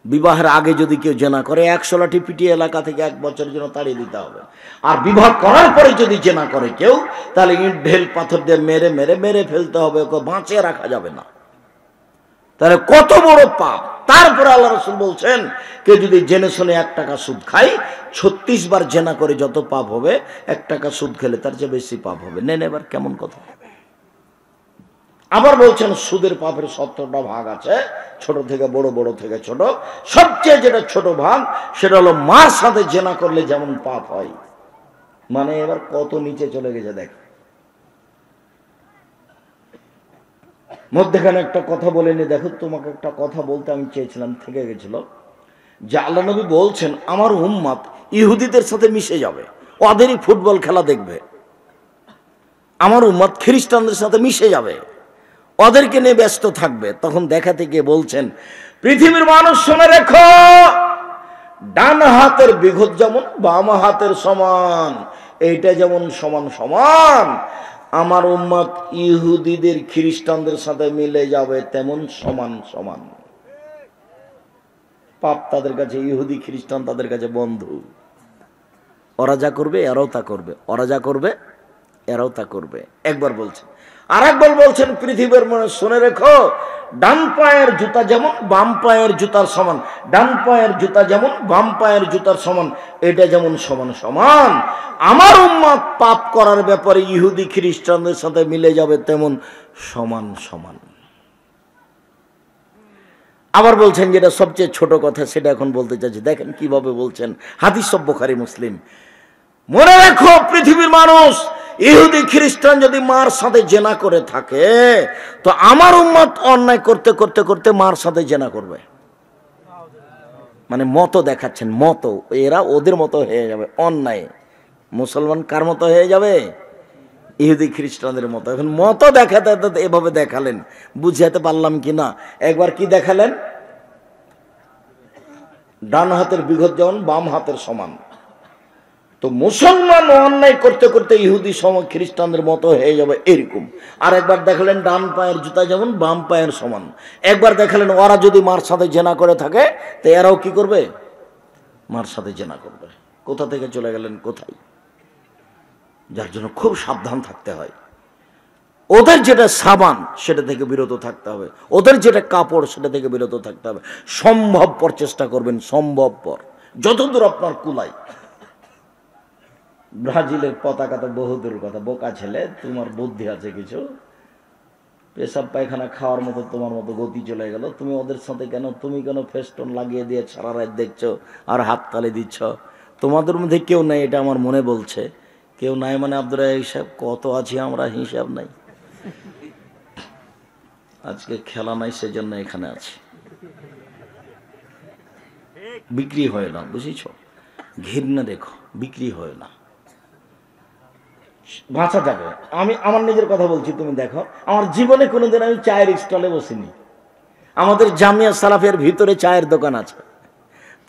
বিবাহের আগে যদি কেউ জেনা করে 100 লাঠি পিটিয়ে এলাকা থেকে 1 বছরের জন্য তাড়িয়ে দিতে হবে। আর বিবাহ করার পরে যদি জেনা করে কেউ, তাহলে ইট ঢেল পাথর দিয়ে মেরে মেরে মেরে ফেলতে হবে, ওকে বাঁচিয়ে রাখা যাবে না। তাহলে কত বড় পাপ। তারপরে আল্লাহ রাসূল বলছেন, কেউ যদি জেনে শুনে 1 টাকা সুদ খায়, 36 বার জেনা করে যত পাপ হবে, 1 টাকা সুদ খেলে তার চেয়ে বেশি পাপ হবে। নেন এবার কেমন কথা। আবার বলছেন সুদের পাপের 70টা ভাগ আছে, ছোট থেকে বড়, বড় থেকে ছোট। সবচেয়ে যেটা ছোট ভাগ সেটা হলো মার সাথে জেনা করলে যেমন পাপ হয়। মানে এবার কত নিচে চলে গেছে দেখ। মধ্যখানে একটা কথা বলে নি, দেখো তোমাকে একটা কথা বলতে আমি চেয়েছিলাম, থেকে গেছিল। যে আল্লাহ নবী বলছেন আমার উম্মত ইহুদিদের সাথে মিশে যাবে, ওদেরই ফুটবল খেলা দেখবে। আমার উম্মত খ্রিস্টানদের সাথে মিশে যাবে, ওদেরকে নিয়ে ব্যস্ত থাকবে। তখন দেখাতে গিয়ে বলছেন, পৃথিবীর মানুষ শুনে রেখো, ডান হাতের বিঘত যেমন বাম হাতের সমান, এইটা যেমন সমান সমান, আমার উম্মত ইহুদিদের খ্রিস্টানদের সাথে মিলে যাবে তেমন সমান সমান। পাপ তাদের কাছে ইহুদি খ্রিস্টান তাদের কাছে বন্ধু। ওরা যা করবে এরাও তা করবে, ওরা যা করবে এরাও তা করবে। একবার বলছেন। আর একবার বলছেন, পৃথিবীর মানুষ শুনে রেখো, ডান পায়ের জুতা যেমন বাম পায়ের জুতার সমান, ডান পায়ের জুতা যেমন বাম পায়ের জুতার সমান, এটা যেমন সমান সমান, আমার উম্মত পাপ করার ব্যাপারে ইহুদি খ্রিস্টানদের সাথে মিলে যাবে তেমন সমান সমান। আবার বলছেন, যেটা সবচেয়ে ছোট কথা সেটা এখন বলতে চাচ্ছি, দেখেন কিভাবে বলছেন। হাদিস সব বুখারী মুসলিম। মনে রাখো, পৃথিবীর মানুষ ইহুদি খ্রিস্টান যদি মার সাথে জেনা করে থাকে, তো আমার উম্মত অন্যায় করতে করতে করতে মার সাথে জেনা করবে। মানে মতো দেখাচ্ছেন, মতো এরা ওদের মতো হয়ে যাবে অন্যায়। মুসলমান কার মতো হয়ে যাবে? ইহুদি খ্রিস্টানদের মতো। এখন মতো দেখাতে এভাবে দেখালেন, বুঝাতে পারলাম কি না? একবার কি দেখালেন? ডান হাতের বিঘত যেমন বাম হাতের সমান। তো মুসলমান অন্যায় করতে করতে ইহুদি খ্রিস্টানদের মতো হয়ে যাবে এরকম। আর একবার দেখালেন ডান পায়ের জুতা যেমন বাম পায়ের সমান। একবার দেখালেন ওরা যদি মার সাথে জেনা করে থাকে, তো এরাও কি করবে? মার সাথে জেনা করবে। কোথা থেকে চলে গেলেন কোথায়? যার জন্য খুব সাবধান থাকতে হয়। ওদের যেটা সাবান সেটা থেকে বিরত থাকতে হবে, ওদের যেটা কাপড় সেটা থেকে বিরত থাকতে হবে। সম্ভবপর চেষ্টা করবেন, সম্ভবপর যতদূর আপনার কুলাই। ব্রাজিলের পতাকা তো বহুদূর কথা। বোকা ছেলে, তোমার বুদ্ধি আছে কিছু, পেশাব পায়খানা খাওয়ার মতো তোমার মতো গতি চলে গেল। তুমি ওদের সাথে কেন, তুমি কেন ফেস্টন লাগিয়ে দিয়ে সারা রাত দেখছো আর হাত তালি দিচ্ছ? তোমাদের মধ্যে কেউ নাই, এটা আমার মনে বলছে। কেউ নাই মানে আব্দুর রাজ্জাক সাহেব, কত আছি আমরা হিসাব নাই। আজকে খেলা নাই সেজন্য এখানে আছি। বিক্রি হয় না, বুঝেছ? ঘৃণা দেখো, বিক্রি হয় না, বাঁচা যাবে। আমি আমার নিজের কথা বলছি, তুমি দেখো, আমার জীবনে কোনোদিন আমি চায়ের স্টলে বসিনি। আমাদের জামিয়া সালাফের ভিতরে চায়ের দোকান আছে।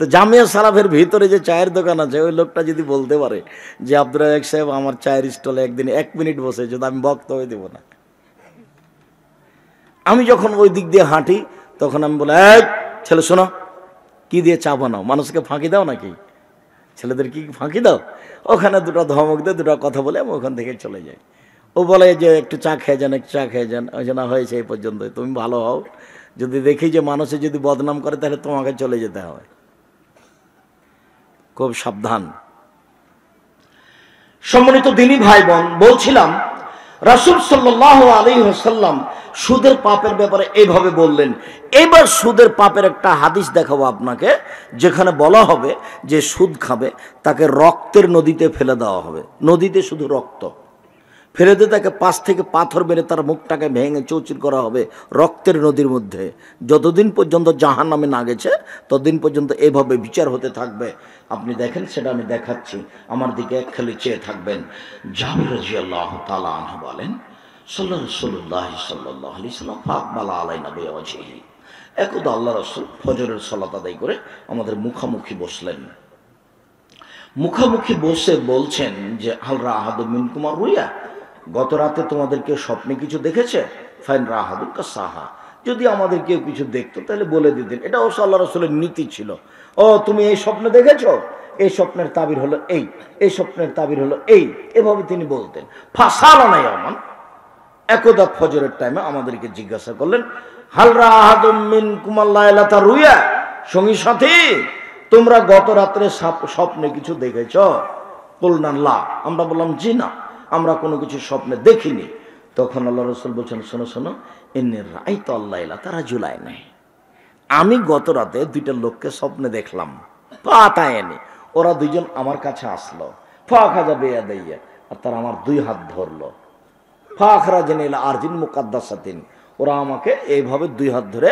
তো জামিয়া সালাফের ভিতরে যে চায়ের দোকান আছে, ওই লোকটা যদি বলতে পারে যে আব্দুর রাজ্জাক সাহেব আমার চায়ের স্টলে একদিন 1 মিনিট বসে, যদি আমি বক্তব্য দেব না। আমি যখন ওই দিক দিয়ে হাঁটি তখন আমি বলি, এই ছেলে শোনো, কি দিয়ে চা বানাও? মানুষকে ফাঁকি দাও নাকি? ছেলেদের কি ফাঁকি দাও? ওখানে দুটো ধমক দিয়ে দুটো কথা বলে আমি ওখান থেকে চলে যাই। ও বলে যে একটু চা খেয়ে যান, একটু চা খেয়ে যান। ওই জন্য হয়েছে এই পর্যন্ত, তুমি ভালো হও। যদি দেখি যে মানুষে যদি বদনাম করে তাহলে তোমাকে চলে যেতে হবে। খুব সাবধান। সম্মানিত দিনী ভাই বোন, বলছিলাম রাসূল সাল্লাল্লাহু আলাইহি ওয়াসাল্লাম সুদের পাপের ব্যাপারে এইভাবে বললেন। এবার সুদের পাপের একটা হাদিস দেখাবো আপনাকে, যেখানে বলা হবে যে সুদ খাবে তাকে রক্তের নদীতে ফেলে দেওয়া হবে। নদীতে শুধু রক্ত ফেলে দিয়ে তাকে 5 থেকে পাথর মেরে তার মুখটাকে ভেঙে চৌচির করা হবে রক্তের নদীর মধ্যে। যতদিন পর্যন্ত জাহান্নামে না গেছে ততদিন পর্যন্ত এভাবে বিচার হতে থাকবে। আপনি দেখেন, সেটা আমি দেখাচ্ছি, আমার দিকে একখালি চেয়ে থাকবেন। জাবির রাদিয়াল্লাহু তাআলা আনহু বলেন, রাসূলুল্লাহ সাল্লাল্লাহু আলাইহি ওয়াসাল্লাম ফাকবালা আলাইনা বিওয়াজহিহি। একদা আল্লাহ রাসূল ফজরের সালাত আদায় করে আমাদের মুখামুখি বসলেন। মুখামুখি বসে বলছেন যে হাল রাহাদু মিনকুম আর রুয়া, গত রাতে তোমাদেরকে স্বপ্নে কিছু দেখেছে? ফাইন রাহাদুল কাসাহা, যদি আমাদের কেউ কিছু দেখতো তাহলে বলে দিতেন। এটা অবশ্য আল্লাহ রাসূলের নীতি ছিল। ও তুমি এই স্বপ্ন দেখেছো, এই স্বপ্নের তাবির হলো এই, এই স্বপ্নের তাবির হলো এই, এভাবে তিনি বলতেন। ফাসালানা ইয়ামান, একদা ফজরের টাইমে আমাদেরকে জিজ্ঞাসা করলেন, হালরা আহাদুম মিনকুম আল-লাইলাতা রুয়া, সঙ্গী সাথী তোমরা গত রাত্রে স্বপ্নে কিছু দেখেছো? কুলনা লা, আমরা বললাম জি না, আমরা কোনো কিছু স্বপ্নে দেখিনি। তখন আল্লাহ রাসূল বলছেন, শোনো শোনো, ইন্নী রাআইতু আল-লাইলাতা রাজুলাইন, আমি গত রাতে দুইটা লোককে স্বপ্নে দেখলাম। পাতায়নি, ওরা দুইজন আমার কাছে আসলো, ফাখাযা বিয়াদাইয়া, আর তারা আমার দুই হাত ধরলো, ফাখরাজানি ইলা আরদিন মুকাদ্দাসাতিন, ওরা আমাকে এইভাবে দুই হাত ধরে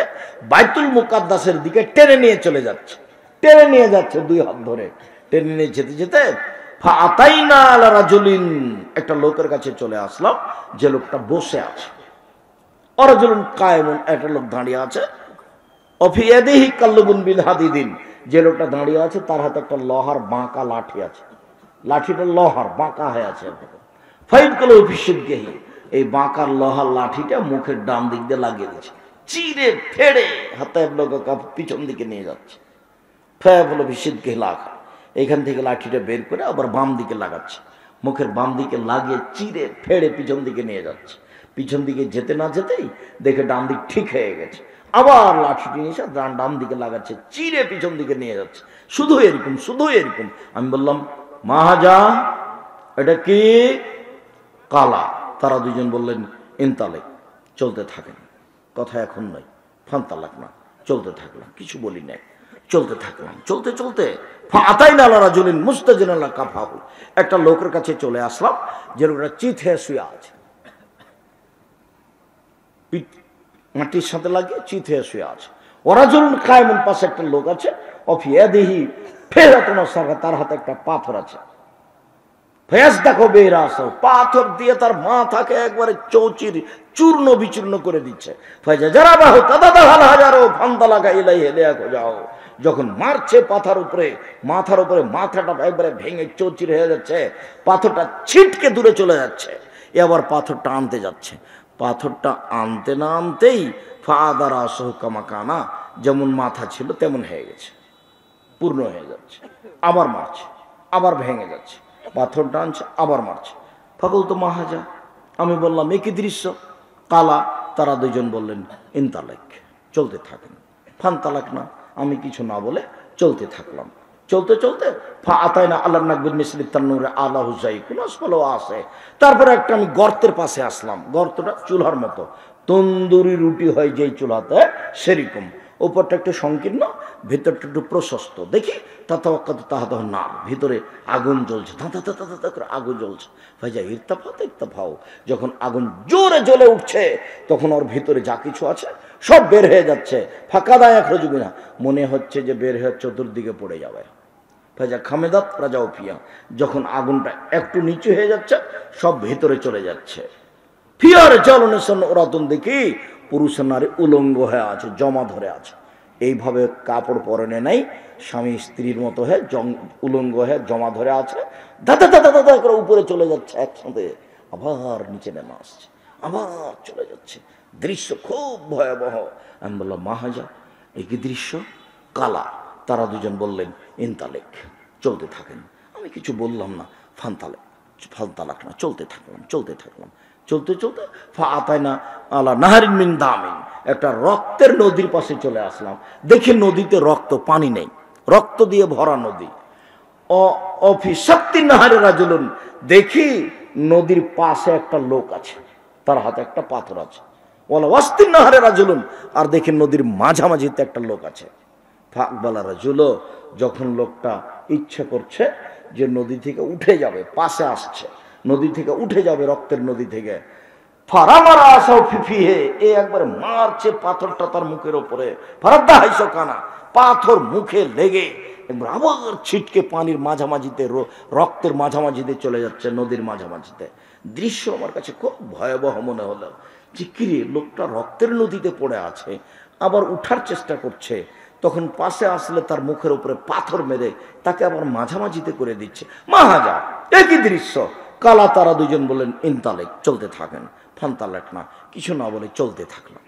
বাইতুল মুকাদ্দাসের দিকে টেনে নিয়ে চলে যাচ্ছে, টেনে নিয়ে যাচ্ছে দুই হাত ধরে। টেনে নিয়ে যেতে যেতে ফাআতাইনা আলা রাজুলিন, একটা লোকের কাছে চলে আসলাম, যে লোকটা বসে আছে। অরাজুলুন কায়েমুন, একটা লোক দাঁড়িয়ে আছে। অফি ইয়াদিহি কাল্লুবুন বিল হাদিদিন, যে লোকটা দাঁড়িয়ে আছে তার হাতে একটা লোহার বাঁকা লাঠি আছে, লাঠিটা লোহার বাঁকা হয়ে আছে। ফাইন কল অফিসেহি, এই বাঁকার লোহার লাঠিটা মুখের ডান দিক দিয়ে লাগিয়ে দিচ্ছে, চিরে ফেড়ে হাতে পিছন দিকে নিয়ে যাচ্ছে। ফেবল অফিসেহি লাগা, এইখান থেকে লাঠিটা বের করে আবার বাম দিকে লাগাচ্ছে, মুখের বাম দিকে লাগিয়ে চিরে ফেড়ে পিছন দিকে নিয়ে যাচ্ছে। পিছন দিকে যেতে না যেতেই দেখে ডান দিক ঠিক হয়ে গেছে, আবার লাঠিটি নিয়ে এসে ডান দিকে লাগাচ্ছে, চিরে পিছন দিকে নিয়ে যাচ্ছে। শুধু এরকম, শুধু এরকম। আমি বললাম, মাহাজা, এটা কি? কালা। তারা দুজন বললেন, ইনতালেক, চলতে থাকেন, কথা এখন নয়। ফান্তালাক না, চলতে থাকলাম, কিছু বলি নাই, চলতে থাকলাম। চলতে চলতে ফাতাইনা আলা রাজুলিন মুস্তাজিনাল কাফাহু, একটা লোকের কাছে চলে আসলাম, যে লোকটা চিত হয়ে শুয়ে আছে, মাটির সাথে লাগিয়ে চিত হয়ে শুয়ে আছে। ওরাজুল কায়েমুন, পাশে একটা লোক আছে। অফি ইয়াদিহি ফিরাতুন সারগা, তার হাতে একটা পাথর আছে। ফয়াজ দেখো বেরাস, পাথর দিয়ে তার মাথাকে একবারে চৌচির চূর্ণ বিচূর্ণ করে দিচ্ছে। ফয়জা যারা বাহু তাদাদাহাল হাজারো ফান্দালাকা ইলাইহি লিয়াকো যাও, যখন মারছে মাথার উপরে মাথাটা একবারে ভেঙে চৌচির হয়ে যাচ্ছে, পাথরটা ছিটকে দূরে চলে যাচ্ছে। এবার পাথরটা আনতে যাচ্ছে, পাথরটা আনতে না আনতেই ফাদারা সহকামাকানা, যেমন মাথা ছিল তেমন হয়ে গেছে, পূর্ণ হয়ে যাচ্ছে। আবার মারছে, আবার ভেঙে যাচ্ছে, পাথর টানছে, আবার মারছে। ফাকুল তো মাহাজা, আমি বললাম একই দৃশ্য। কালা, তারা দুজন বললেন, ইনতালেক, চলতে থাকেন। ফান্তালাক না, আমি কিছু না বলে চলতে থাকলাম। চলতে চলতে ফাআতাইনা আল্লাহ নাকবির মিসলি তান্নুরে আলা হুজাই কোন আসফালো আছে। তারপরে একটা আমি গর্তের পাশে আসলাম, গর্তটা চুলার মতো, তন্দুরি রুটি হয় যেই চুলাতে সেরকম। উপরটা একটু সংকীর্ণ, ভেতরটা একটু প্রশস্ত। দেখি তাহা না, ভিতরে আগুন জ্বলছে, ধাঁধা করে আগুন জ্বলছে। ভাইজা ইরতাফাও, যখন আগুন জোরে জ্বলে উঠছে তখন ওর ভিতরে যা কিছু আছে সব বের হয়ে যাচ্ছে। ফাঁকা দায় এক রজুবি না, মনে হচ্ছে যে বের হয়ে চতুর্দিকে পড়ে যাবে। ভাইজা খামেদাত রাজাও ফিয়া, যখন আগুনটা একটু নিচু হয়ে যাচ্ছে সব ভিতরে চলে যাচ্ছে। ফিয়ার জ্বালনের জন্য ওরাতন দেখি পুরুষ নারী উলঙ্গ হয়ে আছে, জমা ধরে আছে। এইভাবে কাপড় পরনে নাই, স্বামী স্ত্রীর মতো হয়ে উলঙ্গ হয়ে জমা ধরে আছে। দাদা করে উপরে চলে যাচ্ছে একসাথে, আবার নিচে নেমে আসছে, আবার চলে যাচ্ছে। দৃশ্য খুব ভয়াবহ। আমি বললাম, মাহাজা, এই কি দৃশ্য? কালা, তারা দুজন বললেন, ইনতালেক, চলতে থাকেন। আমি কিছু বললাম না। ফান্তালাক না, চলতে থাকলাম। চলতে চলতে ফাআতাইনা আলা নাহারিন মিন দামিন, একটা রক্তের নদীর পাশে চলে আসলাম। দেখি নদীতে রক্ত, পানি নেই, রক্ত দিয়ে ভরা নদী। অফিসাত্তি নাহারে রাজুলুন, দেখি নদীর পাশে একটা লোক আছে, তার হাতে একটা পাথর আছে। ওয়ালা ওয়াস্তিন নাহারে রাজুলুন, আর দেখি নদীর মাঝামাঝিতে একটা লোক আছে। ফাকবালা রাজুলো, যখন লোকটা ইচ্ছে করছে যে নদী থেকে উঠে যাবে, পাশে আসছে, নদী থেকে উঠে যাবে, রক্তের নদী থেকে, ফারামারা আসাও ফিফিহে, এ একবারে মারছে পাথরটা তার মুখের ওপরে। ফারাদ্দা হাইসো কানা, পাথর মুখে লেগে একবার আবার ছিটকে পানির মাঝামাঝিতে, রক্তের মাঝামাঝিতে চলে যাচ্ছে, নদীর মাঝামাঝিতে। দৃশ্য আমার কাছে খুব ভয়াবহ মনে হলো, যে কিরে, লোকটা রক্তের নদীতে পড়ে আছে, আবার উঠার চেষ্টা করছে। তখন পাশে আসলে তার মুখের উপরে পাথর মেরে তাকে আবার মাঝামাঝিতে করে দিচ্ছে। মাহাজা, একই দৃশ্য। কালা, তারা দুজন বললেন, ইনতালেক, চলতে থাকেন। ফান্তালেক না, কিছু না বলে চলতে থাকলাম।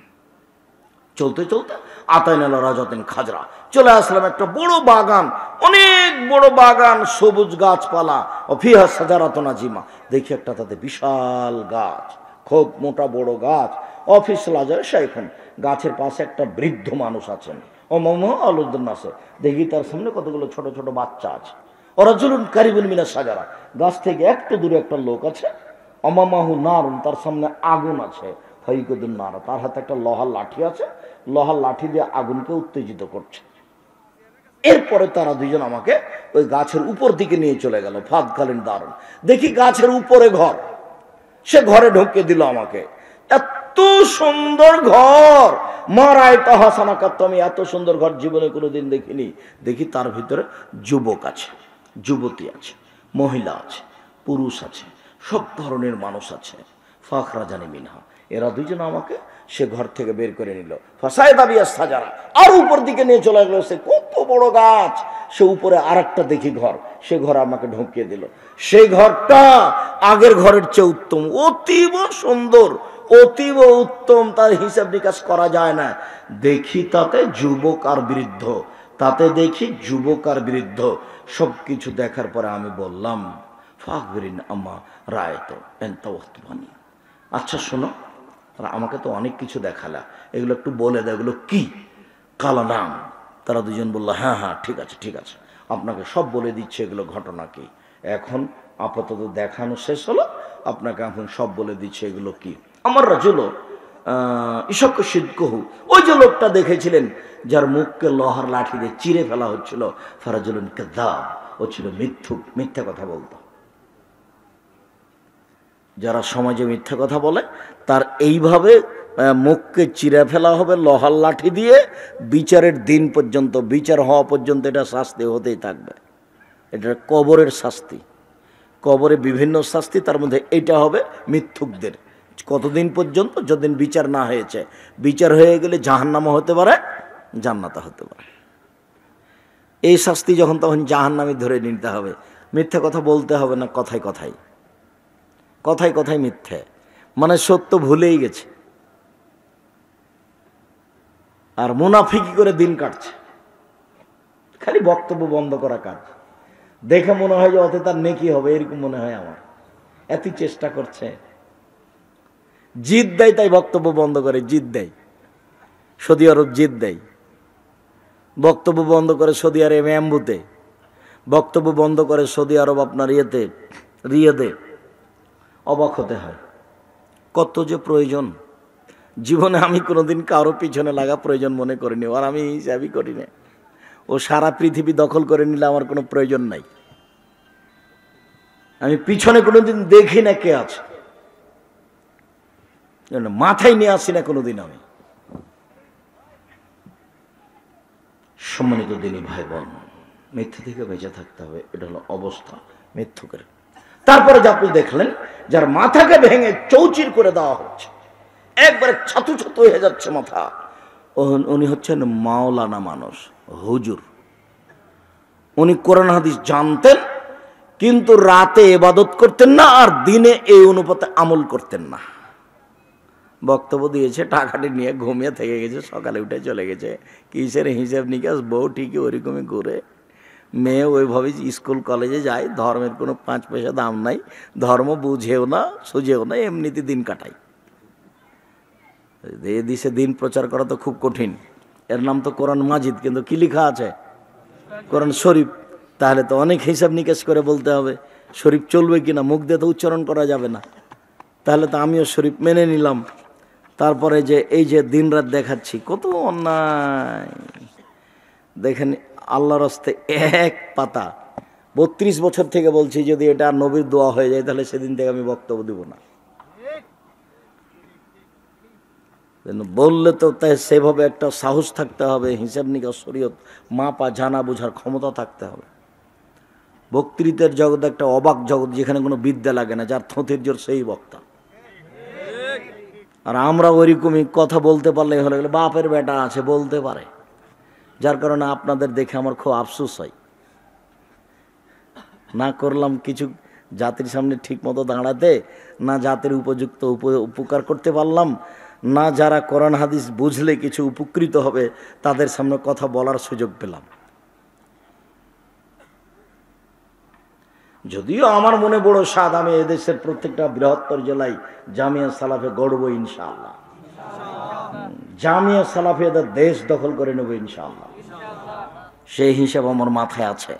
চলতে চলতে আতাইনাল রাজাতিন খাজরা, চলে আসলাম একটা বড় বাগান, অনেক বড় বাগান, সবুজ গাছপালা, অফিহা সাজারাতুন আজিমা। দেখি একটা তাতে বিশাল গাছ, খুব মোটা বড় গাছ। অফিস লাজার শাইখুন, গাছের পাশে একটা বৃদ্ধ মানুষ আছেন। ও মোহাম্মদ আলুদ্দিন আছে, দেখি তার সামনে কতগুলো ছোট ছোট বাচ্চা আছে। ওরা জুলুন কারিবুল মিনা সাজারা, গাছ থেকে একটু দূরে একটা লোক আছে। অমামাহু নারুন, তার সামনে আগুন আছে। ফাইকুদুন নারা, তার হাতে একটা লোহার লাঠি আছে, লোহার লাঠি দিয়ে আগুনকে উত্তেজিত করছে। এরপরে তারা দুইজন আমাকে ওই গাছের উপর দিকে নিয়ে চলে গেল। ফাদকালীন দারুন, দেখি গাছের উপরে ঘর, সে ঘরে ঢুকিয়ে দিল আমাকে। এত সুন্দর ঘর, মারায় তাহাসানাকাত, আমি এত সুন্দর ঘর জীবনে কোনোদিন দেখিনি। দেখি তার ভিতরে যুবক আছে, যুবতী আছে, মহিলা আছে, পুরুষ আছে, সব ধরনের মানুষ আছে। ফাখরা জানি মিনহা, এরা দুইজন আমাকে সে ঘর থেকে বের করে নিল। ফাসায় দাবিয়া সাজারা, আর উপর দিকে নিয়ে চলে গেল। সে কত বড় গাছ, সে উপরে আর একটা দেখি ঘর, সে ঘরে আমাকে ঢুকিয়ে দিল। সেই ঘরটা আগের ঘরের চেয়ে উত্তম, অতীব সুন্দর, অতীব উত্তম, তার হিসাব নিকাশ করা যায় না। দেখি তাতে যুবক আর বৃদ্ধ, তাতে দেখি যুবক আর বৃদ্ধ, সবকিছু দেখার পরে আমি বললাম, ফাকবিরিন আম্মা রায়ত এনতাওয়াতবানি, আচ্ছা শোনো, আমাকে তো অনেক কিছু দেখালা, এগুলো একটু বলে দাও, এগুলো কি? কালা নাম। তারা দুজন বললো, হ্যাঁ হ্যাঁ ঠিক আছে ঠিক আছে, আপনাকে সব বলে দিচ্ছে এগুলো ঘটনা কি। এখন আপাতত দেখানো শেষ হলো, আপনাকে এখন সব বলে দিচ্ছে এগুলো কি। আমার রাজুল ঈশক সিদ্ধকহু, ওই যে লোকটা দেখেছিলেন যার মুখকে লোহার লাঠি দিয়ে চিরে ফেলা হচ্ছিল, ফারাজুলুন কাযাব, ও ছিল মিথ্যুক, মিথ্যা কথা বলতো। যারা সমাজে মিথ্যা কথা বলে তার এইভাবে মুখকে চিরে ফেলা হবে লোহার লাঠি দিয়ে, বিচারের দিন পর্যন্ত, বিচার হওয়া পর্যন্ত এটা শাস্তি হতেই থাকবে। এটা কবরের শাস্তি, কবরে বিভিন্ন শাস্তি, তার মধ্যে এইটা হবে মিথ্যুকদের। কতদিন পর্যন্ত? যতদিন বিচার না হয়েছে। বিচার হয়ে গেলে জাহান্নামও হতে পারে, জান্নাতও হতে পারে। এই শাস্তি যখন, তখন জাহান্নামে ধরে নিতে হবে। মিথ্যা কথা বলতে হবে না, কথায় কথায়, কথায় কথায় মিথ্যে, মানে সত্য ভুলেই গেছে, আর মুনাফিকি করে দিন কাটছে। খালি বক্তব্য বন্ধ করা কাজ, দেখে মনে হয় যে অতে তার নেকি হবে, এরকম মনে হয় আমার। এতই চেষ্টা করছে, জিদ দেয় তাই বক্তব্য বন্ধ করে, জিদ দেয়। সৌদি আরব জিদ দেয়, বক্তব্য বন্ধ করে সৌদি আরব অ্যাম্বুতে, বক্তব্য বন্ধ করে সৌদি আরব আপনার ইয়েতে, রিয়াদে। অবাক হতে হয়, কত যে প্রয়োজন। জীবনে আমি কোনোদিন কারো পিছনে লাগা প্রয়োজন মনে করিনি, আর আমি হিসাবই করি না। ও সারা পৃথিবী দখল করে নিলে আমার কোনো প্রয়োজন নাই। আমি পিছনে কোনোদিন দেখি না কে আছে, মাথায় নিয়ে আসি না কোনোদিন আমি। সম্মানিত দিনী ভাই বোন, মিথ্যা থেকে বেঁচে থাকতে হবে, এটা হলো অবস্থা মিথ্যুকের। তারপরে যে আপনি দেখলেন যার মাথাকে ভেঙে চৌচির করে দেওয়া হচ্ছে, একবারে ছাতু ছাতু হয়ে যাচ্ছে মাথা, উনি হচ্ছেন মাওলানা মানুষ, হুজুর। উনি কোরআন হাদিস জানতেন, কিন্তু রাতে ইবাদত করতেন না, আর দিনে এই অনুপাতে আমল করতেন না। বক্তব্য দিয়েছে, টাকাটি নিয়ে ঘুমিয়ে থেকে গেছে, সকালে উঠে চলে গেছে। কিসের হিসাব নিকাশ, বউ ঠিকই ওইরকমই ঘুরে, মেয়ে ওইভাবে স্কুল কলেজে যায়, ধর্মের কোনো 5 পয়সা দাম নাই, ধর্ম বুঝেও না সুঝেও না, এমনিতে দিন কাটাই। এই দেশে দিন প্রচার করা তো খুব কঠিন। এর নাম তো কোরআন মাজিদ, কিন্তু কি লেখা আছে? কোরআন শরীফ। তাহলে তো অনেক হিসাব নিকাশ করে বলতে হবে, শরীফ চলবে কিনা, মুখ দিয়ে তো উচ্চারণ করা যাবে না। তাহলে তো আমিও শরীফ মেনে নিলাম। তারপরে যে এই যে দিন রাত দেখাচ্ছি, কত অন্যায় দেখেন। আল্লাহর হস্তে এক পাতা, 32 বছর থেকে বলছি, যদি এটা নবীর দোয়া হয়ে যায় তাহলে সেদিন থেকে আমি বক্তব্য দিব না। বললে তো তাই সেভাবে একটা সাহস থাকতে হবে, হিসাব নিকাশ শরীয়ত মাপা জানা বোঝার ক্ষমতা থাকতে হবে। বক্তৃতার জগৎ একটা অবাক জগৎ, যেখানে কোনো বিদ্যা লাগে না, যার থোঁতের জোর সেই বক্তা। আর আমরা ওইরকমই কথা বলতে পারলে হলে গেলে বাপের বেটা আছে বলতে পারে, যার কারণে আপনাদের দেখে আমার খুব আফসোস হয়। না করলাম কিছু জাতির সামনে ঠিক মতো দাঁড়াতে, না জাতির উপযুক্ত উপকার করতে পারলাম, না যারা কোরআন হাদিস বুঝলে কিছু উপকৃত হবে তাদের সামনে কথা বলার সুযোগ পেলাম। যদিও আমার মনে বড় স্বাদ, আমি এদেশের প্রত্যেকটা বৃহত্তর জেলায় জামিয়া সালাফে গড়ব ইনশাআল্লাহ। জামিয়া সালাফে এদের দেশ দখল করে নেব ইনশাআল্লাহ, সেই হিসাব আমার মাথায় আছে।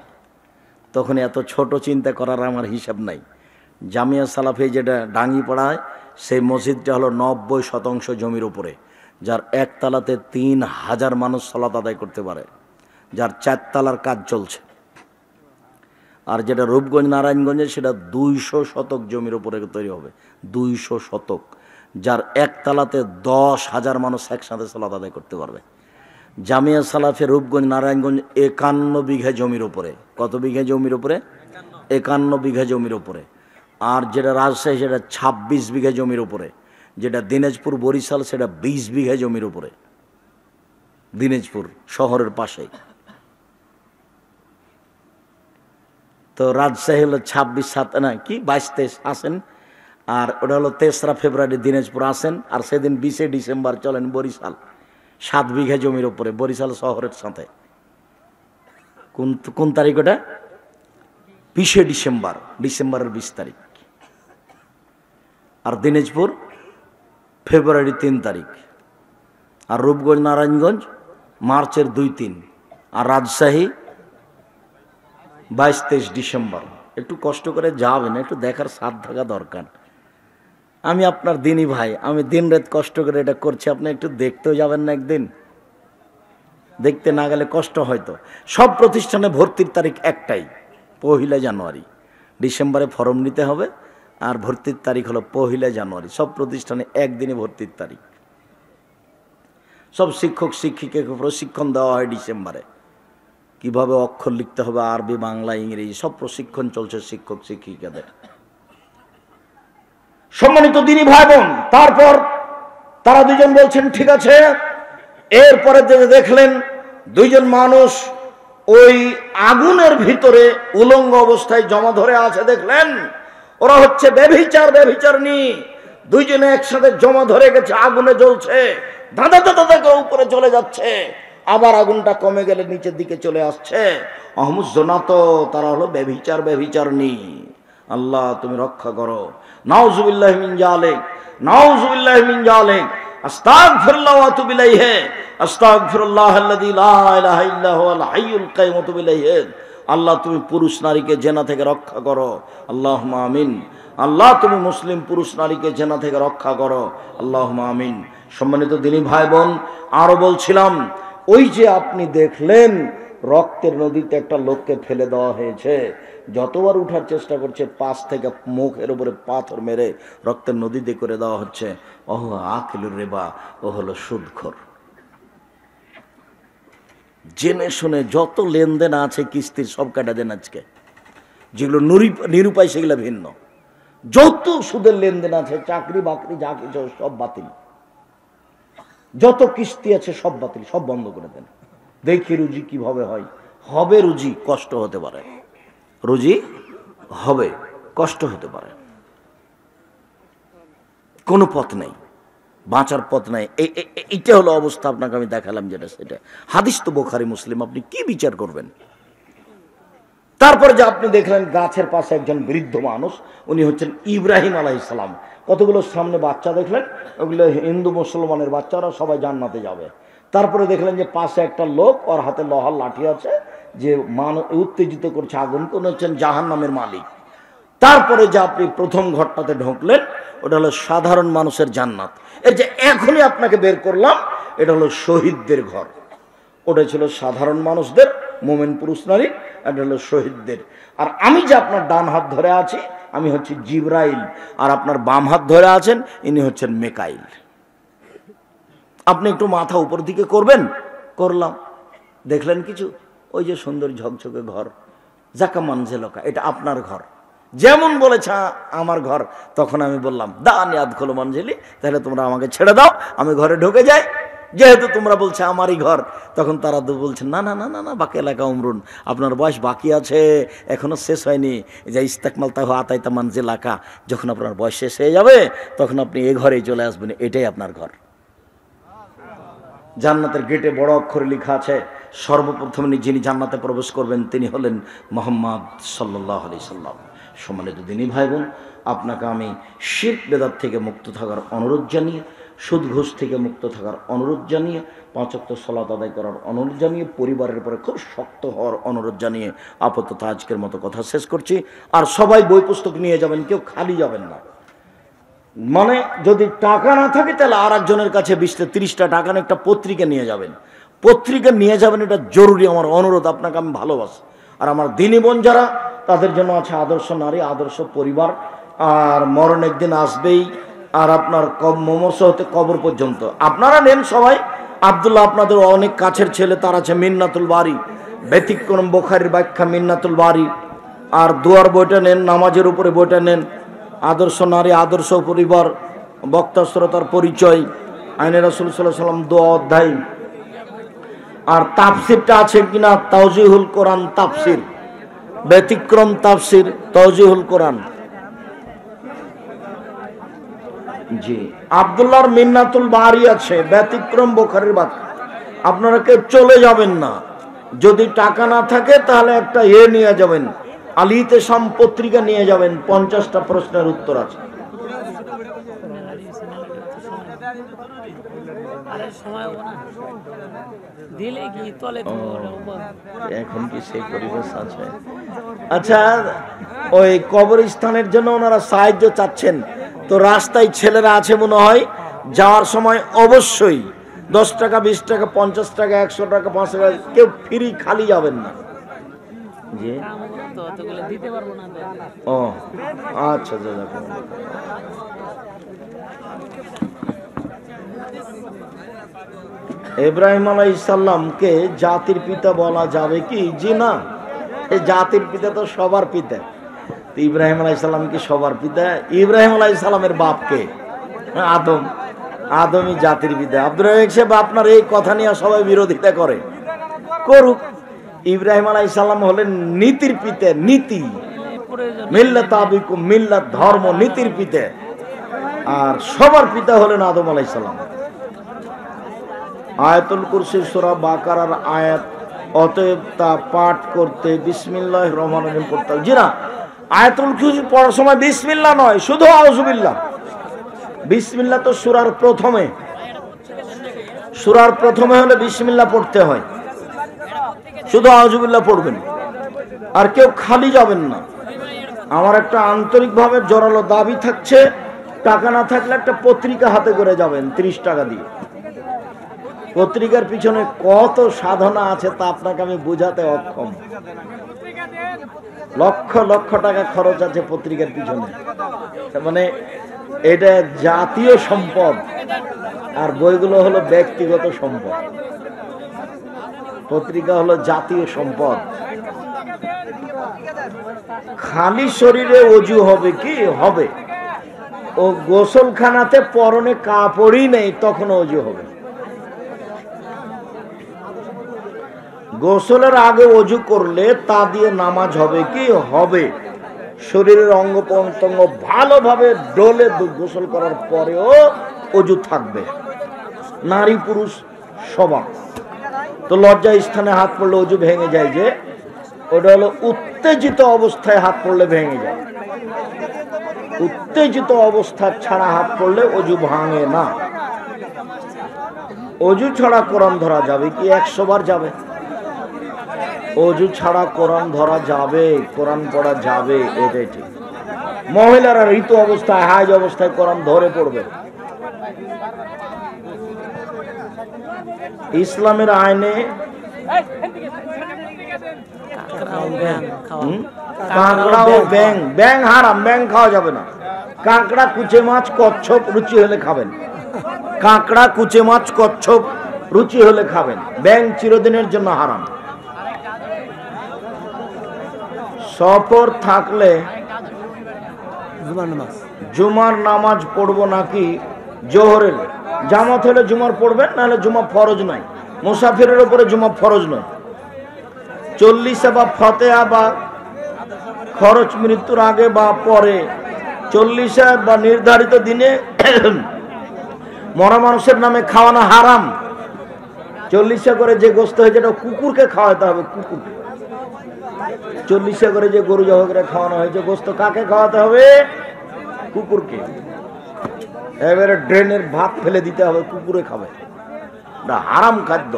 তখন এত ছোট চিন্তা করার আমার হিসাব নাই। জামিয়া সালাফে যেটা ডাঙ্গিপাড়ায়, সেই মসজিদটা হলো 90% জমির উপরে, যার একতলাতে 3000 মানুষ সালাত আদায় করতে পারে, যার 4 তলার কাজ চলছে। আর যেটা রূপগঞ্জ নারায়ণগঞ্জে সেটা 200 শতক জমির উপরে তৈরি হবে, 200 শতক, যার একতলাতে 10,000 মানুষ একসাথে সালাত আদায় করতে পারবে। জামিয়া সালাফে রূপগঞ্জ নারায়ণগঞ্জ 51 বিঘা জমির উপরে। কত বিঘা জমির উপরে? 51 বিঘা জমির উপরে। আর যেটা রাজশাহী সেটা 26 বিঘা জমির উপরে, যেটা দিনাজপুর বরিশাল সেটা 20 বিঘা জমির উপরে, দিনাজপুর শহরের পাশে। তো রাজশাহী হলো 22-23 আসেন, আর ওটা হলো 3রা ফেব্রুয়ারি দিনাজপুর আসেন, আর সেদিন 20 ডিসেম্বর চলেন বরিশাল, 7 বিঘা জমির উপরে, বরিশাল শহরের সাথে। কোন তারিখ ওটা? 20 ডিসেম্বর, ডিসেম্বরের 20 তারিখ। আর দিনাজপুর ফেব্রুয়ারি 3 তারিখ। আর রূপগঞ্জ নারায়ণগঞ্জ মার্চের 2-3। আর রাজশাহী 22-23 ডিসেম্বর। একটু কষ্ট করে যাবেন, একটু দেখার সাথ থাকা দরকার। আমি আপনার দিনই ভাই, আমি দিন রাত কষ্ট করে এটা করছি, আপনি একটু দেখতেও যাবেন না একদিন? দেখতে না গেলে কষ্ট হয়তো। সব প্রতিষ্ঠানে ভর্তির তারিখ একটাই, 1 জানুয়ারি। ডিসেম্বরে ফর্ম নিতে হবে, আর ভর্তির তারিখ হলো 1 জানুয়ারি। সব প্রতিষ্ঠানে একদিনে ভর্তির তারিখ। সব শিক্ষক শিক্ষিকাকে প্রশিক্ষণ দেওয়া হয় ডিসেম্বরে, কিভাবে অক্ষর লিখতে হবে, আরবি, বাংলা, ইংরেজি, সব প্রশিক্ষণ চলছে শিক্ষক শিক্ষিকাদের। সম্মানিত দিনী ভাই বোন, তারপর তারা দুজন বলছেন ঠিক আছে। এরপরে দেখলেন 2জন মানুষ ওই আগুনের ভিতরে উলঙ্গ অবস্থায় জমা ধরে আছে। দেখলেন ওরা হচ্ছে ব্যভিচারনী। 2জনে একসাথে জমা ধরে গেছে, আগুনে জ্বলছে, দাদা উপরে চলে যাচ্ছে, আবার আগুনটা কমে গেলে নিচের দিকে চলে আসছে। অহমুজ্জনাত, তারা হলো ব্যভিচারনী। আল্লাহ তুমি রক্ষা করো। নাউজুবিল্লাহি মিন জালিক, নাউজুবিল্লাহি মিন জালিক। আস্তাগফিরুল্লাহ ওয়া আতুবু ইলাইহি, আস্তাগফিরুল্লাহাল্লাযী লা ইলাহা ইল্লা হুয়াল হাইয়ুল কাইয়্যুম ওয়া আতুবু ইলাইহি। আল্লাহ তুমি পুরুষ নারীকে জেনা থেকে রক্ষা করো, আল্লাহুম্মা আমিন। আল্লাহ তুমি মুসলিম পুরুষ নারীকে জেনা থেকে রক্ষা করো, আল্লাহুম্মা আমিন। সম্মানিত দিনী ভাই বোন, আরো বলছিলাম, ওই যে আপনি দেখলেন রক্তের নদীতে একটা লোককে ফেলে দেওয়া হয়েছে, যতবার উঠার চেষ্টা করছে পাশ থেকে মুখের উপরে পাথর মেরে রক্তের নদীতে করে দেওয়া হচ্ছে। ওহ আকিলুর রিবা, ও হলো সুদখোর। জেনে শুনে যত লেনদেন আছে কিস্তির সব কাটা দেন আজকে, যেগুলো নিরুপায় সেগুলো ভিন্ন। যত সুদের লেনদেন আছে, চাকরি বাকরি যা কিছু সব বাতিল, যত কিস্তি আছে সব বাতিল, সব বন্ধ করে দেন। দেখি রুজি কিভাবে হয়। হবে রুজি, কষ্ট হতে পারে, রুজি হবে, কষ্ট হতে পারে, কোনো পথ নেই, বাঁচার পথ নাই। এইটা হলো অবস্থা। আপনাকে আমি দেখালাম যেটা, সেটা হাদিস তো বুখারী মুসলিম, আপনি কি বিচার করবেন? তারপরে যে আপনি দেখলেন গাছের পাশে একজন বৃদ্ধ মানুষ, উনি হচ্ছেন ইব্রাহিম আলাইহিস সালাম। কতগুলো সামনে বাচ্চা দেখলেন, ওগুলো হিন্দু মুসলমানের বাচ্চারা, সবাই জান্নাতে যাবে। তারপরে দেখলেন যে পাশে একটা লোক, ওর হাতে লোহার লাঠি আছে, যে উত্তেজিত করছে আগুনকে, উনি হচ্ছেন জাহান্নামের মালিক। তারপরে যে আপনি প্রথম ঘরটাতে ঢুকলেন, ওটা হলো সাধারণ মানুষের জান্নাত। এই যে এখনই আপনাকে বের করলাম, এটা হলো শহীদদের ঘর। ওটা ছিল সাধারণ মানুষদের, মোমেন পুরুষ নারী, এটা হলো শহীদদের। আর আমি যে আপনার ডান হাত ধরে আছি, আমি হচ্ছি জিবরাইল, আর আপনার বাম হাত ধরে আছেন, ইনি হচ্ছেন মেকাইল। আপনি একটু মাথা উপর দিকে করবেন, করলাম। দেখলেন কিছু? ওই যে সুন্দর ঝকঝকে ঘর, জাকা মানজেলকা, এটা আপনার ঘর। যেমন বলেছে আমার ঘর, তখন আমি বললাম দান ইয়াদখুলু মানজিলি, তাহলে তোমরা আমাকে ছেড়ে দাও, আমি ঘরে ঢুকে যাই। যেহেতু তোমরা বলছে আমারই ঘর, তখন তারা তো বলছে না না না না না, বাকি এলাকা উমরুন, আপনার বয়স বাকি আছে, এখনো শেষ হয়নি। যে ইস্তাকমাল তাহ আতাইতা মানজিলাকা, যখন আপনার বয়স শেষ হয়ে যাবে তখন আপনি এ ঘরেই চলে আসবেন, এটাই আপনার ঘর। জান্নাতের গেটে বড় অক্ষরে লেখা আছে সর্বপ্রথম যিনি জান্নাতে প্রবেশ করবেন তিনি হলেন মুহাম্মদ সাল্লাল্লাহু আলাইহি সাল্লাম। সম্মানিত দিনী ভাই বোন, আপনাকে আমি শিরক বেদাত থেকে মুক্ত থাকার অনুরোধ জানিয়ে, সুদ ঘুষ থেকে মুক্ত থাকার অনুরোধ জানিয়ে, 5 ওয়াক্ত সালাত আদায় করার অনুরোধ জানিয়ে, পরিবারের উপরে খুব শক্ত হওয়ার অনুরোধ জানিয়ে আপাতত আজকের মতো কথা শেষ করছি। আর সবাই বই পুস্তক নিয়ে যাবেন, কেউ খালি যাবেন না। মানে যদি টাকা না থাকে তাহলে আর একজনের কাছে 20-30টা টাকা একটা পত্রিকা নিয়ে যাবেন, পত্রিকা নিয়ে যাবেন, এটা জরুরি। আমার অনুরোধ, আপনাকে আমি ভালোবাসি। আর আমার দিনী বোন যারা, তাদের জন্য আছে আদর্শ নারী, আদর্শ পরিবার। আর মরণ একদিন আসবেই, আর আপনার মমর্ষ হতে কবর পর্যন্ত আপনারা নেন সবাই। আব্দুল্লাহ আপনাদের অনেক কাছের ছেলে, তার আছে মিন্নাতুল বারি, ব্যতিক্রম বুখারীর ব্যাখ্যা মিন্নাতুল বারি। আর দুয়ার বইটা নেন, নামাজের উপরে বইটা নেন, আদর্শ নারী, আদর্শ পরিবার, বক্তা শ্রোতার পরিচয়, আইনে রাসূল সাল্লাল্লাহু আলাইহি ওয়াসাল্লাম 2 অধ্যায়। আর তাফসিরটা আছে কিনা, তাওজিহুল কোরআন তাফসির, ব্যতিক্রম তাফসির, তাওজিহুল কোরআন। জি, আব্দুল্লাহর মিন্নাতুল বারি আছে, ব্যতিক্রম বুখারীর ব্যাখ্যা। আপনারা কেউ চলে যাবেন না, যদি টাকা না থাকে তাহলে একটা নিয়ে যাবেন, আলিতে সাম পত্রিকা নিয়ে যাবেন, 50টা প্রশ্নের উত্তর আছে। এখন কি সেই পরিবেশ আছে? আচ্ছা, ওই কবরস্থানের জন্য ওনারা সাহায্য চাচ্ছেন, তো রাস্তায় ছেলেরা আছে মনে হয়, যাওয়ার সময় অবশ্যই 10 টাকা, 20 টাকা, 50 টাকা, 100 টাকা, 5 টাকা, কেউ ফ্রি খালি যাবেন না। জি, ও আচ্ছা, ইব্রাহিম আলাইহিস সালামকে জাতির পিতা বলা যাবে কি? জি না, এই জাতির পিতা তো সবার পিতা। ইব্রাহিম আলাইহিস সালাম কি সবার পিতা? ইব্রাহিম আলাইহিস সালামের বাপ কে? আদম। আদমই জাতির পিতা। আব্দুর রাজ্জাক সাহেব আপনার এই কথা নিয়ে সবাই বিরোধিতা করে, করুক। ইব্রাহিম আলাইহিস সালাম হলেন নীতির পিতা, নীতি, মিল্লাত আবিকুম, মিল্লাত ধর্ম, নীতির পিতা। আর সবার পিতা হলেন আদম আলাইহিস সালাম। আয়াতুল কুরসি সূরা বাকারার আয়াত, অতএব তা পাঠ করতে বিসমিল্লাহির রহমানির রহিম পড়তে হবে। জি না, আয়াতুল কুরসি পড়ার সময় বিসমিল্লাহ নয়, শুধু আউযুবিল্লাহ। বিসমিল্লাহ তো সূরার প্রথমে, সূরার প্রথমে হলে বিসমিল্লাহ পড়তে হয়, শুধু আউযুবিল্লাহ পড়বেন। আর কেউ খালি যাবেন না। আমার একটা আন্তরিকভাবে জোরালো দাবি থাকছে, টাকা না থাকলে একটা পত্রিকা হাতে করে যাবেন 30 টাকা দিয়ে। পত্রিকার পিছনে কত সাধনা আছে তা আপনাকে আমি বোঝাতে অক্ষম। লক্ষ লক্ষ টাকা খরচ আছে পত্রিকার পিছনে। মানে এটা জাতীয় সম্পদ, আর বইগুলো হলো ব্যক্তিগত সম্পদ। পত্রিকা হলো জাতীয় সম্পদ। খালি শরীরে ওযু হবে কি? হবে। ও গোসলখানাতে পরনে কাপড়ই নেই, তখন ওযু হবে। গোসলের আগে ওযু করলে তা দিয়ে নামাজ হবে কি? হবে। শরীরের অঙ্গ প্রত্যঙ্গ ভালোভাবে ডলে গোসল করার পরেও ওযু থাকবে, নারী পুরুষ সবার। তো লজ্জা স্থানে হাত পড়লে ওযু ভেঙে যায়, যে ওটা হলো উত্তেজিত অবস্থায় হাত পড়লে ভেঙে যায়। উত্তেজিত অবস্থা ছাড়া হাত পড়লে ওযু ভাঙে না। ওযু ছাড়া কোরআন ধরা যাবে কি? 100 বার যাবে। ওযু ছাড়া কোরআন ধরা যাবে, কোরআন পড়া যাবে, এটাই ঠিক। মহিলারা ঋতু অবস্থায়, হাইজ অবস্থায় কোরআন ধরে পড়বে। ইসলামের আইনে কাঁকড়া ও ব্যাং, ব্যাং হারাম, ব্যাং খাওয়া যাবে না। কাঁকড়া, কুচে মাছ, কচ্ছপ রুচি হলে খাবেন। কাঁকড়া, কুচে মাছ, কচ্ছপ রুচি হলে খাবেন। ব্যাং চিরদিনের জন্য হারাম। সফর থাকলে জুমার নামাজ পড়বো নাকি জোহরের? জামাত হলে জুমার পড়বেন, নাহলে জুমা ফরজ নয়। মুসাফিরের উপরে জুমা ফরজ নয়। 40 বা ফাতিহা বা খরচ মৃত্যুর আগে বা পরে, 40 বা নির্ধারিত দিনে মরা মানুষের নামে খাওয়ানো হারাম। 40 করে যে গোস্ত হয়েছে এটা কুকুরকে খাওয়াতে হবে, কুকুরকে। 40 করে যে গরু জবাই করে খাওয়ানো হয়েছে গোস্ত কাকে খাওয়াতে হবে? কুকুরকে। এবারে ড্রেনের ভাত ফেলে দিতে হবে, কুকুরে খাবে, হারাম খাদ্য।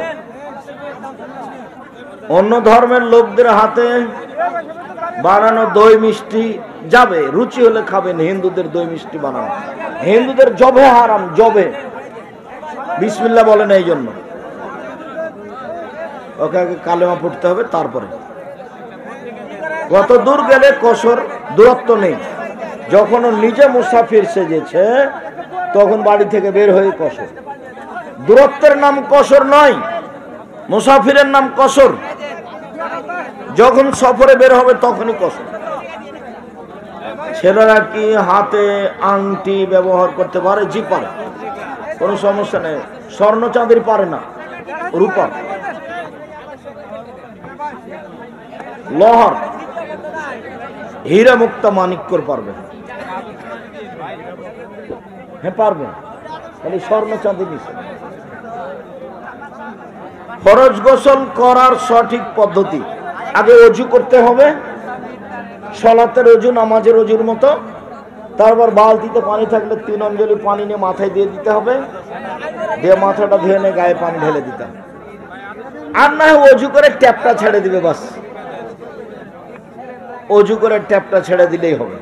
অন্য ধর্মের লোকদের হাতে বানানো দই মিষ্টি যাবে, রুচি হলে খাবেন। হিন্দুদের দই মিষ্টি বানানো, হিন্দুদের জবে হারাম, জবে বিসমিল্লাহ বলে না, এই জন্য ওকে আগে কালেমা পড়তে হবে, তারপরে কত দূর গেলে কসর, দূরত্ব নেই। যখন নিজে মুসাফির সেজেছে তখন বাড়ি থেকে বের হয়ে কসর। দূরত্বের নাম কসর নয়, মুসাফিরের নাম কসর। যখন সফরে বের হবে তখনই কসর। ছেলেরা কি হাতে আংটি ব্যবহার করতে পারে? জি পারে, কোনো সমস্যা নেই। স্বর্ণ চাঁদির পারে না, রূপা, লোহার, হীরা মুক্তা মানিক্যর পারবে, হ্যাঁ পারবে, খালি স্বর্ণ চাঁদি নিছে। ফরজ গোসল করার সঠিক পদ্ধতি: আগে অজু করতে হবে, সলাতের অজু, নামাজের অজুর মতো। তারপর বালতিতে পানি থাকলে 3 অঞ্জলি পানি নিয়ে মাথায় দিয়ে দিতে হবে, দিয়ে মাথাটা ধুয়ে নিয়ে গায়ে পানি ঢেলে দিতে হবে। আর না অজু করে ট্যাপটা ছেড়ে দিবে, বাস অজু করে ট্যাপটা ছেড়ে দিলেই হবে।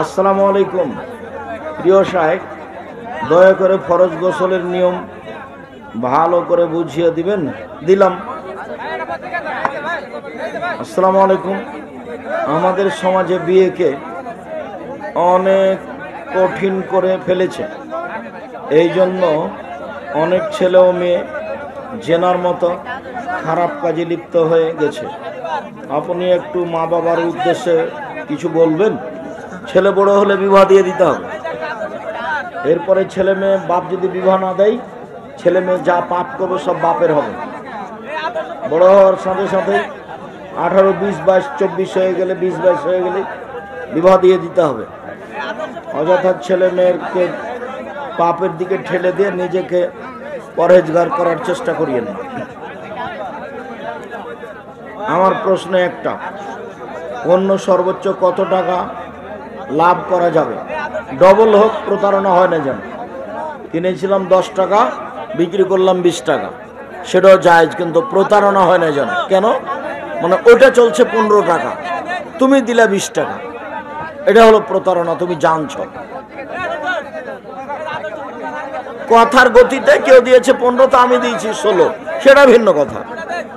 আসসালামু আলাইকুম প্রিয় সাহেব, দয়া করে ফরজ গোসলের নিয়ম ভালো করে বুঝিয়ে দিবেন। দিলাম। আসসালামু আলাইকুম। আমাদের সমাজে বিয়েকে অনেক কঠিন করে ফেলেছে, এই জন্য অনেক ছেলে ও মেয়ে জেনার মতো খারাপ কাজে লিপ্ত হয়ে গেছে। আপনি একটু মা বাবার উদ্দেশ্যে কিছু বলবেন? ছেলে বড় হলে বিবাহ দিয়ে দিতে হবে। এরপরে ছেলে মেয়ে, বাপ যদি বিবাহ না দেয়, ছেলে মেয়ে যা পাপ করবে সব বাপের হবে। বড় হওয়ার সাথে সাথে 18, 20, 22, 24 হয়ে গেলে, 20, 22 হয়ে গেলে বিবাহ দিয়ে দিতে হবে। অযথা ছেলে মেয়েরকে পাপের দিকে ঠেলে দিয়ে নিজেকে পরহেজগার করার চেষ্টা করিয়ে না। আমার প্রশ্ন একটা, পণ্য সর্বোচ্চ কত টাকা লাভ করা যাবে? ডবল হোক, প্রতারণা হয় না যেন। কিনেছিলাম 10 টাকা, বিক্রি করলাম 20 টাকা, সেটাও জায়েজ, কিন্তু প্রতারণা হয় না যেন। কেন? মানে ওটা চলছে 15 টাকা, তুমি দিলা 20 টাকা, এটা হলো প্রতারণা, তুমি জানছো। কথার গতিতে কেউ দিয়েছে 15, তো আমি দিয়েছি 16, সেটা ভিন্ন কথা।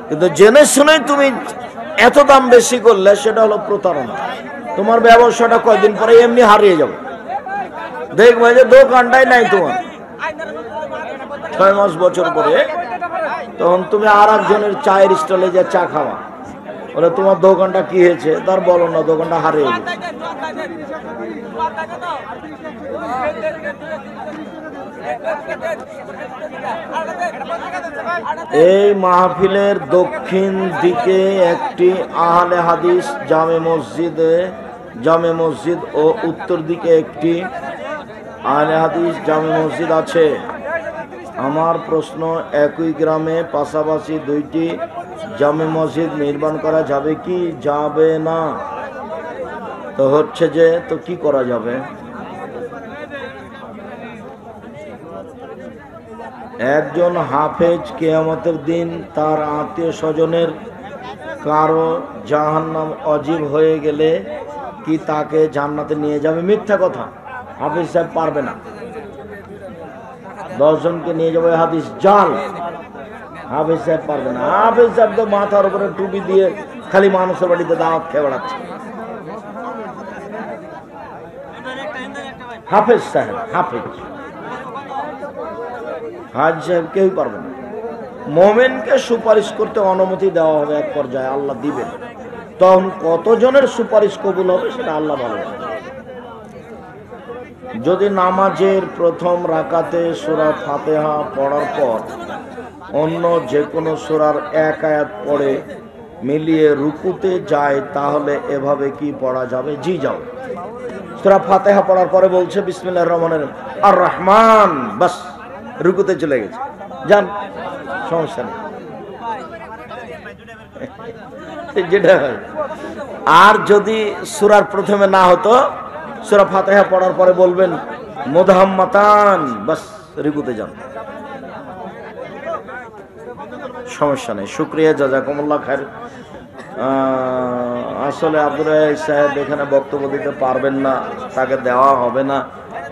কিন্তু জেনে শুনেই তুমি এত দাম বেশি করলে সেটা হলো প্রতারণা। তোমার ব্যবসাটা কয়দিন পরে এমনি হারিয়ে যাবে, দেখবে যে দোকানটাই নাই তোমার। 6 মাস বছর পরে তখন তুমি আর একজনের চায়ের স্টলে যে চা খাওয়া, বলে তোমার দোকানটা কি হয়েছে, তার বলো না, দোকানটা হারিয়ে গেছে। এই মাহফিলের দক্ষিণ দিকে একটি আহলে হাদিস জামে মসজিদ ও উত্তর দিকে একটি আহলে হাদিস জামে মসজিদ আছে। আমার প্রশ্ন, একই গ্রামে পাশাপাশি 2টি জামে মসজিদ নির্মাণ করা যাবে কি যাবে না? তো হচ্ছে যে, তো কি করা যাবে? একজন হাফেজ কিয়ামতের দিন তার আত্মীয় স্বজনের কারো জাহান্নাম অজীব হয়ে গেলে কি তাকে জান্নাতে নিয়ে যাবে? মিথ্যা কথা, হাফেজ সাহেব পারবে না। 10 জনকে নিয়ে যাবে, হাদিস জাল, হাফেজ সাহেব পারবে না। হাফেজ সাহেব তো মাথার উপরে টুপি দিয়ে খালি মানুষের বাড়িতে দাওয়াত খেয়ে বেড়াচ্ছে। হাফেজ সাহেব, হাফেজ, হাজি সাহেব কেউই পারবে না। মোমেনকে সুপারিশ করতে অনুমতি দেওয়া হবে এক পর্যায়ে, আল্লাহ দিবেন। তখন কতজনের সুপারিশ কবুল হবে সেটা আল্লাহ ভালো জানেন। যদি নামাজের প্রথম রাকাতে সূরা ফাতিহা পড়ার পর অন্য যে কোনো সূরার 1 আয়াত পড়ে মিলিয়ে রুকুতে যায়, তাহলে এভাবে কি পড়া যাবে? জি যাও। সূরা ফাতিহা পড়ার পরে বলছে বিসমিল্লাহির রহমানির রহিম আর রহমান, বাস রুকুতে চলে গেছে, যান, সমস্যা নেই। যেটা হয়। আর যদি সূরার প্রথমে না হতো, সূরা ফাতিহা পড়ার পরে বলবেন মুদাহাম্মাতান, বাস রুকুতে যান, সমস্যা নেই। শুকরিয়া, জাযাকুমুল্লাহ খায়ের। আসলে আব্দুর রাজ্জাক সাহেব এখানে বক্তব্য দিতে পারবেন না, তাকে দেওয়া হবে না,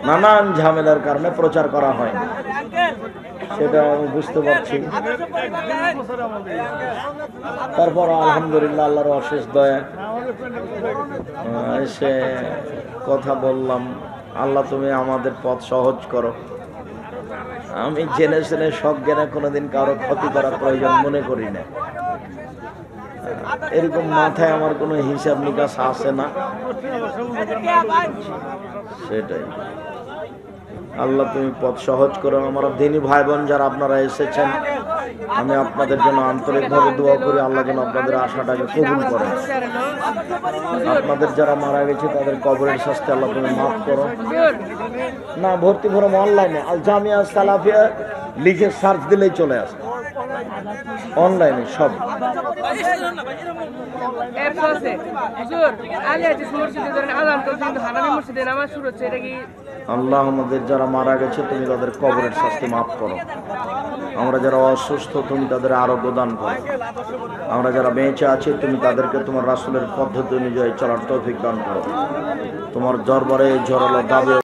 নানান ঝামেলার কারণে প্রচার করা হয়, সেটা আমি বুঝতে পারছি। তারপর আলহামদুলিল্লাহ আল্লাহর অশেষ দয়া, এসে কথা বললাম। আল্লাহ তুমি আমাদের পথ সহজ করো। আমি জেনে শুনে সজ্ঞানে কোনোদিন কারো ক্ষতি করার প্রয়োজন মনে করি না। এরকম মাথায় আমার কোনো হিসাব নিকাশ আসে না, সেটাই। আল্লাহ তুমি পথ সহজ করো। আমার দিনী ভাই বোন যারা আপনারা এসেছেন, আমি আপনাদের জন্য আন্তরিকভাবে দোয়া করি, আল্লাহ যেন আপনাদের আশাটাকে কবুল করেন। আপনাদের যারা মারা গেছে তাদের কবরের শাস্তি আল্লাহ তুমি মাফ করো। না, ভর্তি ফরম অনলাইনে আল জামিয়া সালাফিয়া লিখে সার্চ দিলেই চলে আসে, অনলাইনে সব। আল্লাহ আমাদের যারা মারা গেছে তুমি তাদের কবরের শাস্তি মাফ করো। আমরা যারা অসুস্থ তুমি তাদের আরোগ্য দান করো। আমরা যারা বেঁচে আছি তুমি তাদেরকে তোমার রাসূলের পদ্ধতি অনুযায়ী চলার তৌফিক দান করো। তোমার দরবারে জোরালো দাবি